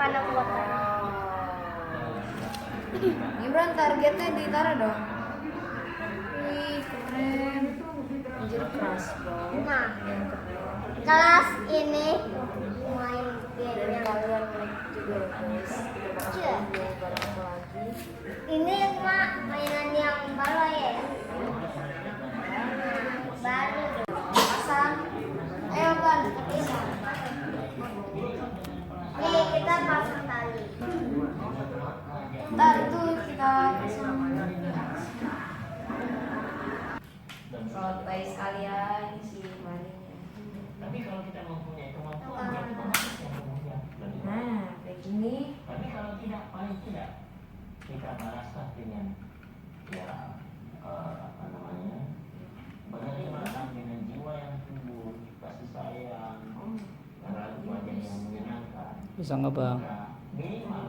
panah buat tadi. Imran targetnya ditaruh dong. Wih keren. Anjir keras bro. Nah, Yang keren. kelas ini main Dan game yang kalian like juga ya guys. Iya. Bareng aku lagi. ini mah mainan yang baru ya. Baru. Pasang. Ayo Ban. Nih kita pasang tali. Ntar itu kita pasang. Selesai sekalian isi malingnya. Tapi kalau kita mempunyai kemampuan berarti banyak yang mempunyai. Nah, kayak gini. Tapi kalau tidak, paling tidak kita balaslah dengan apa namanya, bagaimana dengan jiwa yang tumbuh, kasih sayang, lalu wajah yang menyenangkan. Bisa nggak bang? Minimal